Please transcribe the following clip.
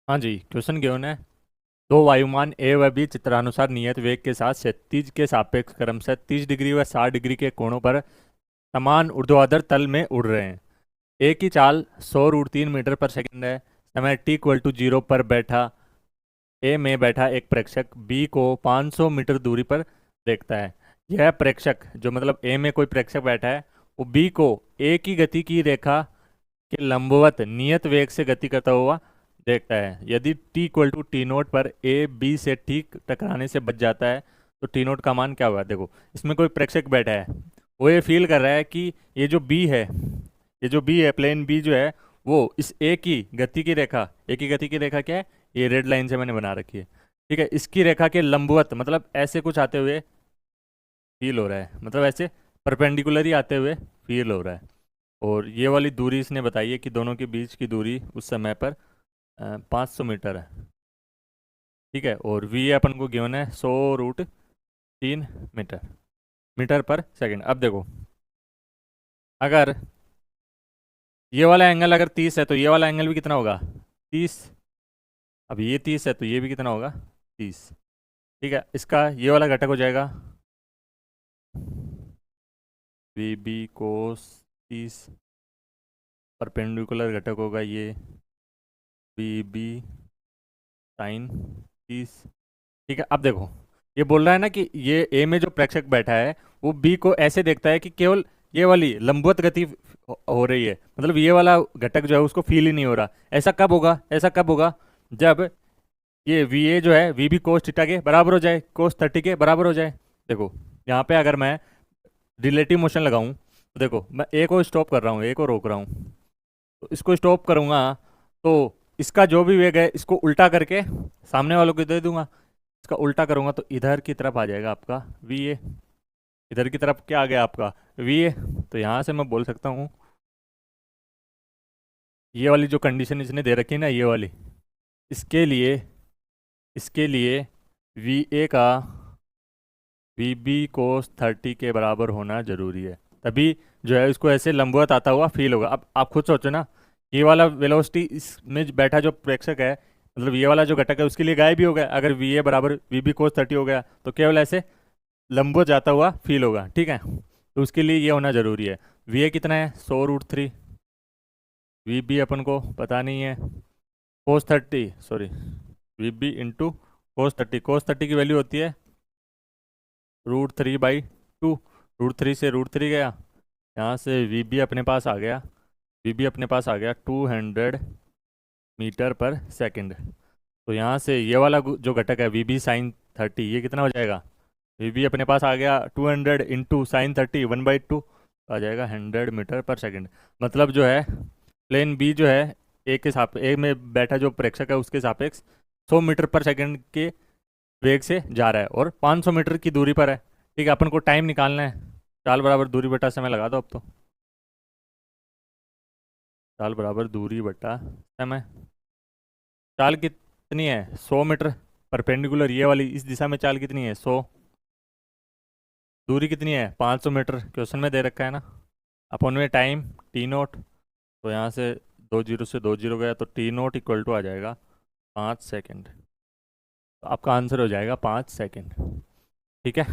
हाँ जी, question given है। दो वायुमान ए व बी चित्रानुसार नियत वेग के साथ क्षैतिज के सापेक्ष क्रमशः 30 डिग्री व 60 डिग्री के कोणों पर समान ऊर्ध्वाधर तल में उड़ रहे हैं। ए की चाल 100 रूट 3 मीटर पर सेकंड है। समय टी इक्वल टू 0 पर बैठा ए में बैठा एक प्रेक्षक बी को 500 मीटर दूरी पर देखता है। यह प्रेक्षक जो मतलब ए में कोई प्रेक्षक बैठा है, वो बी को ए की गति की रेखा के लंबवत नियत वेग से गति करता हुआ देखता है। यदि T equal to T naught पर ए बी से ठीक टकराने से बच जाता है तो टी नोट का मान क्या होगा। देखो, इसमें कोई प्रेक्षक बैठा है, वो ये फील कर रहा है कि ये जो बी है, ये जो बी है, प्लेन बी जो है, वो इस ए की गति की रेखा क्या है, ये रेड लाइन से मैंने बना रखी है। ठीक है, इसकी रेखा के लंबवत मतलब ऐसे कुछ आते हुए फील हो रहा है, मतलब ऐसे परपेंडिकुलर ही आते हुए फील हो रहा है। और ये वाली दूरी इसने बताई है कि दोनों के बीच की दूरी उस समय पर 500 मीटर है। ठीक है, और वी अपन को गिवन है 100 रूट 3 मीटर मीटर पर सेकंड। अब देखो, अगर ये वाला एंगल अगर 30 है तो ये वाला एंगल भी कितना होगा, 30। अब ये 30 है तो ये भी कितना होगा, 30। ठीक है, इसका ये वाला घटक हो जाएगा वी बी कोस 30, परपेंडिकुलर घटक होगा ये वी बी साइन 30। ठीक है, अब देखो, ये बोल रहा है ना कि ये ए में जो प्रेक्षक बैठा है वो बी को ऐसे देखता है कि केवल ये वाली लंबवत गति हो रही है, मतलब ये वाला घटक जो है उसको फील ही नहीं हो रहा। ऐसा कब होगा, ऐसा कब होगा, जब ये वी ए जो है वी बी कोस थीटा के बराबर हो जाए, कोस 30 के बराबर हो जाए। देखो, यहाँ पे अगर मैं रिलेटिव मोशन लगाऊं तो देखो, मैं ए को स्टॉप कर रहा हूँ, ए को रोक रहा हूँ, तो इसको स्टॉप करूंगा तो इसका जो भी वेग है इसको उल्टा करके सामने वालों को दे दूंगा। इसका उल्टा करूंगा तो इधर की तरफ आ जाएगा आपका वी ए, इधर की तरफ क्या आ गया आपका वी ए। तो यहाँ से मैं बोल सकता हूँ, ये वाली जो कंडीशन इसने दे रखी है ना, ये वाली, इसके लिए वी ए का वी बी कोस 30 के बराबर होना जरूरी है, तभी जो है इसको ऐसे लंबवत आता हुआ फील होगा। अब आप खुद सोचो ना, ये वाला वेलोसिटी इसमें बैठा जो प्रेक्षक है, मतलब ये वाला जो घटक है, उसके लिए गायब भी हो गया। अगर वी ए बराबर वी बी कोस 30 हो गया तो केवल ऐसे लंबवत जाता हुआ फील होगा। ठीक है, तो उसके लिए ये होना जरूरी है। वी ए कितना है, 100 रूट 3, वी बी अपन को पता नहीं है, cos 30 sorry, V B into cos 30। Cos 30 की वैल्यू होती है √3/2। √3 से √3 गया, यहाँ से वी बी अपने पास आ गया, वी बी अपने पास आ गया 200 मीटर पर सेकंड। तो यहाँ से ये वाला जो घटक है वी बी साइन 30, ये कितना हो जाएगा, वी बी अपने पास आ गया 200 इंटू साइन 30 1/2, आ जाएगा 100 मीटर पर सेकंड। मतलब जो है प्लेन बी जो है ए के साथ ए में बैठा जो प्रेक्षक है उसके सापेक्ष 100 मीटर पर सेकंड के वेग से जा रहा है और 500 मीटर की दूरी पर है। ठीक है, अपन को टाइम निकालना है। चाल बराबर दूरी बटा समय लगा दो अब तो, चाल बराबर दूरी बटा समय। चाल कितनी है, 100 मीटर परपेंडिकुलर, ये वाली इस दिशा में चाल कितनी है 100, दूरी कितनी है 500 मीटर, क्वेश्चन में दे रखा है ना। अपन में टाइम टी नोट, तो यहाँ से 2 जीरो से 2 जीरो गया तो टी नोट इक्वल टू आ जाएगा 5 सेकेंड। तो आपका आंसर हो जाएगा 5 सेकेंड। ठीक है।